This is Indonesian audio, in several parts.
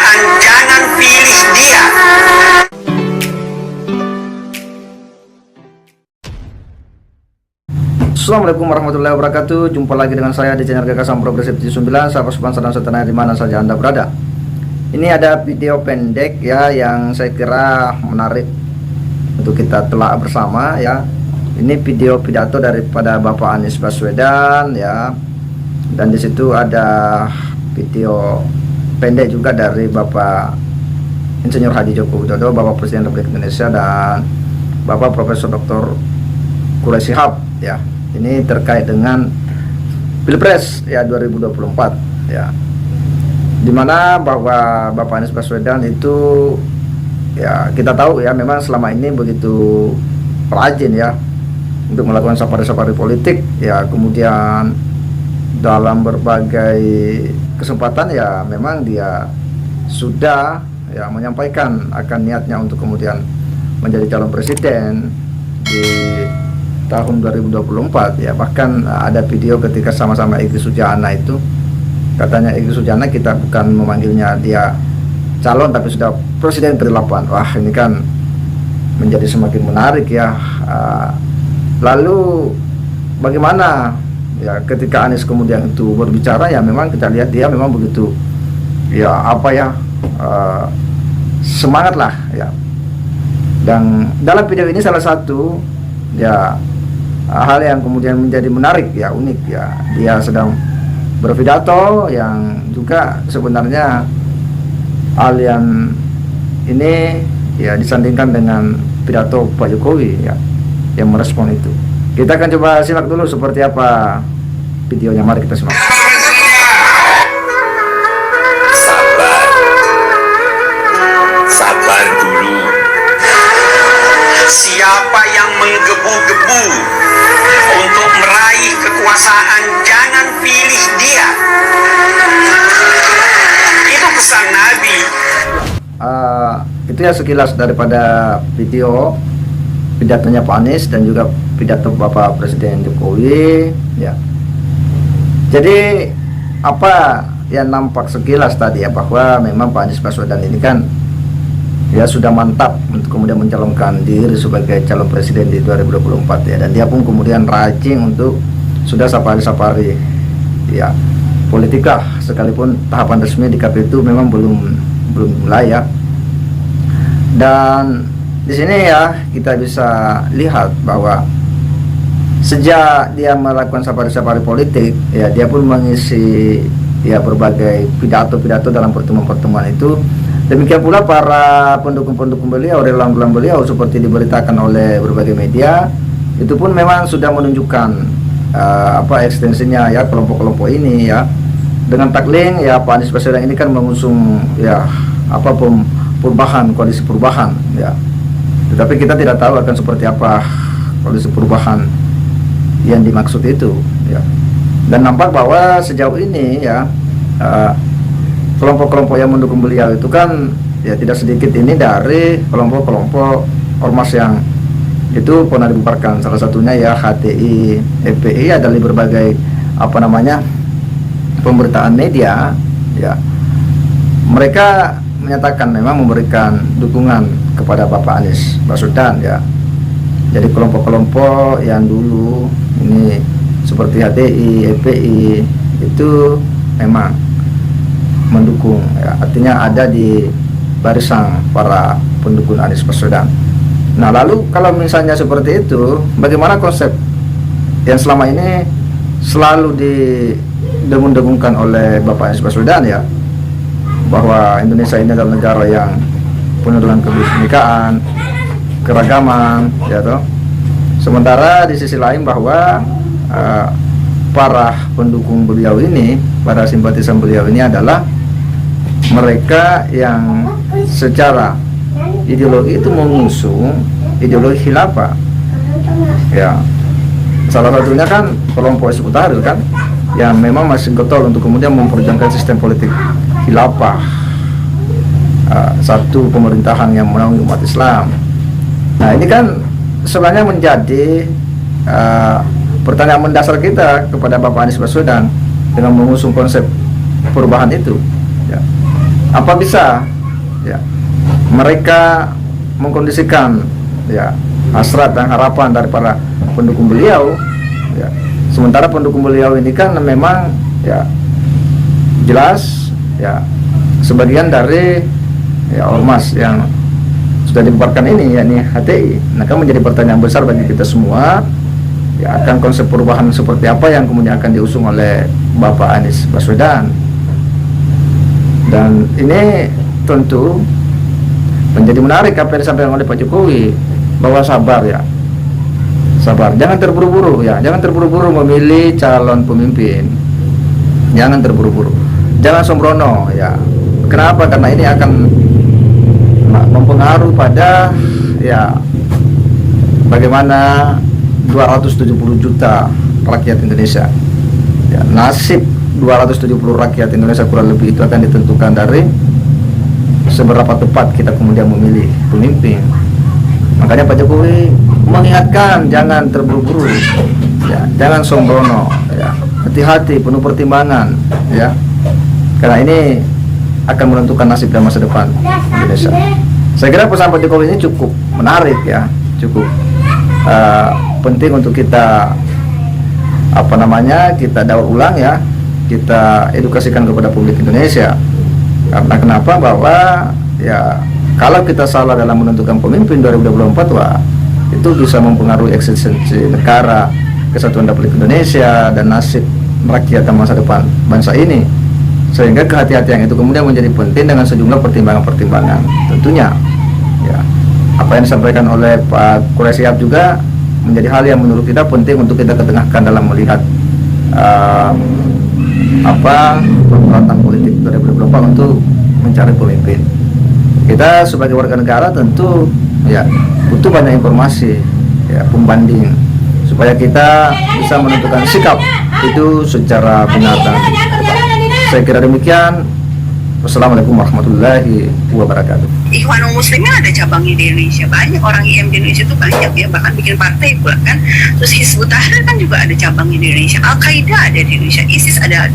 kekuasaan, jangan pilih dia. Assalamualaikum warahmatullahi wabarakatuh. Jumpa lagi dengan saya di channel Gagasan Progresif 79. Sahabat sponsor dan setanah di mana saja Anda berada. Ini ada video pendek ya yang saya kira menarik untuk kita telah bersama ya. Ini video pidato daripada Bapak Anies Baswedan ya. Dan di situ ada video pendek juga dari Bapak Insinyur Haji Joko Widodo, Bapak Presiden Republik Indonesia, dan Bapak Profesor Dr. Quraish Shihab ya. Ini terkait dengan Pilpres ya 2024 ya. Dimana bahwa Bapak Anies Baswedan itu ya kita tahu ya memang selama ini begitu rajin ya untuk melakukan safari-safari politik ya, kemudian dalam berbagai kesempatan ya memang dia sudah ya menyampaikan akan niatnya untuk kemudian menjadi calon presiden di tahun 2024 ya. Bahkan ada video ketika sama-sama Egy Sujana itu katanya Egy Sujana kita bukan memanggilnya dia calon tapi sudah presiden ke-8. Wah, ini kan menjadi semakin menarik ya. Lalu bagaimana ya ketika Anies kemudian itu berbicara ya memang kita lihat dia memang begitu ya apa ya semangat lah ya. Dan dalam video ini salah satu ya hal yang kemudian menjadi menarik ya, unik ya, dia sedang berpidato yang juga sebenarnya hal yang ini ya disandingkan dengan pidato Pak Jokowi ya yang merespon itu. Kita akan coba simak dulu seperti apa videonya, mari kita simak. Sabar dulu. Siapa yang menggebu-gebu untuk meraih kekuasaan, jangan pilih dia. Itu pesan Nabi. Itu ya sekilas daripada video pidatonya Pak Anies dan juga pidato Bapak Presiden Jokowi ya. Jadi apa yang nampak sekilas tadi ya, bahwa memang Pak Anies Baswedan ini kan ya sudah mantap untuk kemudian mencalonkan diri sebagai calon presiden di 2024 ya, dan dia pun kemudian rajin untuk sudah safari-safari ya politik lah, sekalipun tahapan resmi di KPU itu memang belum mulai ya. Dan di sini ya kita bisa lihat bahwa sejak dia melakukan safari-safari politik ya, dia pun mengisi ya berbagai pidato-pidato dalam pertemuan-pertemuan itu. Demikian pula para pendukung-pendukung beliau, relawan beliau seperti diberitakan oleh berbagai media, itu pun memang sudah menunjukkan ekstensinya ya kelompok-kelompok ini ya. Dengan tagline ya Pak Anies Baswedan ini kan mengusung ya perubahan, koalisi perubahan ya. Tetapi kita tidak tahu akan seperti apa koalisi perubahan yang dimaksud itu ya. Dan nampak bahwa sejauh ini ya kelompok-kelompok yang mendukung beliau itu kan ya tidak sedikit ini dari kelompok-kelompok ormas yang itu pernah dibubarkan. Salah satunya ya HTI, FPI, ada di berbagai pemberitaan media ya. Mereka menyatakan memang memberikan dukungan kepada Bapak Anies Baswedan ya. Jadi kelompok-kelompok yang dulu ini seperti HTI, FPI itu memang mendukung ya, artinya ada di barisan para pendukung Anies Baswedan. Nah, lalu kalau misalnya seperti itu, bagaimana konsep yang selama ini selalu didengung-dengungkan oleh Bapak Anies Baswedan ya, bahwa Indonesia ini adalah negara yang penuh dengan kebinekaan, keragaman ya toh. Sementara di sisi lain bahwa para pendukung beliau ini, para simpatisan beliau ini adalah mereka yang secara ideologi itu mengusung ideologi khilafah ya. Salah satunya kan kelompok Hizbut Tahrir kan, yang memang masih getol untuk kemudian memperjuangkan sistem politik khilafah, satu pemerintahan yang menaungi umat Islam. Nah, ini kan sebenarnya menjadi pertanyaan mendasar kita kepada Bapak Anies Baswedan dengan mengusung konsep perubahan itu ya. Apa bisa ya mereka mengkondisikan ya hasrat dan harapan dari para pendukung beliau ya, sementara pendukung beliau ini kan memang ya jelas ya sebagian dari ya ormas yang sudah dibubarkan ini, yakni HTI. Nah, kan menjadi pertanyaan besar bagi kita semua ya, akan konsep perubahan seperti apa yang kemudian akan diusung oleh Bapak Anies Baswedan. Dan ini tentu menjadi menarik apa yang disampaikan oleh Pak Jokowi, bahwa sabar ya, sabar, jangan terburu-buru ya, jangan terburu-buru memilih calon pemimpin, jangan terburu-buru, jangan sembrono ya. Kenapa? Karena ini akan mempengaruhi pada ya bagaimana 270 juta rakyat Indonesia ya, nasib 270 rakyat Indonesia kurang lebih itu akan ditentukan dari seberapa tepat kita kemudian memilih pemimpin. Makanya Pak Jokowi mengingatkan jangan terburu-buru ya, jangan sembrono ya, hati-hati, penuh pertimbangan ya, karena ini akan menentukan nasib dan masa depan Indonesia. Saya kira pesan Pak Jokowi ini cukup menarik ya, cukup penting untuk kita kita daur ulang ya, kita edukasikan kepada publik Indonesia. Karena kenapa? Bahwa ya kalau kita salah dalam menentukan pemimpin 2024, wah itu bisa mempengaruhi eksistensi negara, kesatuan Republik Indonesia, dan nasib rakyat dan masa depan bangsa ini. Sehingga kehati-hatian itu kemudian menjadi penting dengan sejumlah pertimbangan-pertimbangan. Tentunya ya, apa yang disampaikan oleh Pak Quraisyihab juga menjadi hal yang menurut kita penting untuk kita ketengahkan dalam melihat perhelatan politik 2024 untuk mencari pemimpin. Kita sebagai warga negara tentu ya butuh banyak informasi ya, pembanding, supaya kita bisa menentukan sikap itu secara benar dan tepat. Saya kira demikian. Wassalamualaikum warahmatullahi wabarakatuh. Ikhwanul Muslimin ada cabangnya di Indonesia, banyak, orang IM di Indonesia itu banyak ya, bahkan bikin partai pula kan. Terus Hizbut Tahrir kan juga ada cabangnya di Indonesia, Al-Qaeda ada di Indonesia, ISIS ada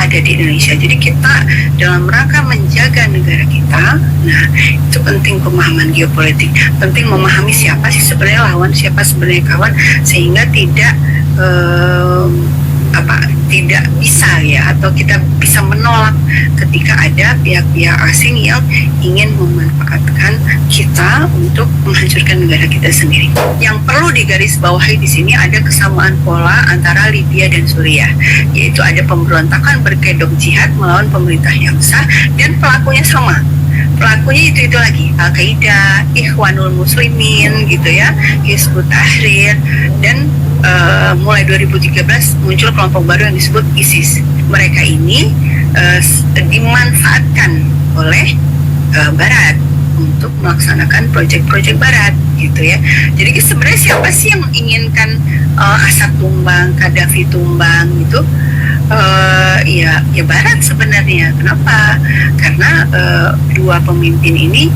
di Indonesia. Jadi kita dalam rangka menjaga negara kita, nah itu penting pemahaman geopolitik, penting memahami siapa sih sebenarnya lawan, siapa sebenarnya kawan, sehingga tidak tidak bisa ya, atau kita bisa menolak ketika ada pihak-pihak asing yang ingin memanfaatkan kita untuk menghancurkan negara kita sendiri. Yang perlu digarisbawahi di sini ada kesamaan pola antara Libya dan Suriah, yaitu ada pemberontakan berkedok jihad melawan pemerintah yang sah, dan pelakunya sama. Pelakunya itu lagi, Al-Qaeda, Ikhwanul Muslimin gitu ya, Hizbut Tahrir, dan mulai 2013 muncul kelompok baru yang disebut ISIS. Mereka ini dimanfaatkan oleh Barat untuk melaksanakan proyek-proyek Barat gitu ya. Jadi sebenarnya siapa sih yang menginginkan Assad tumbang, Gaddafi tumbang gitu? Ya Barat sebenarnya. Kenapa? Karena dua pemimpin ini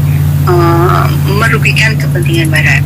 merugikan kepentingan Barat.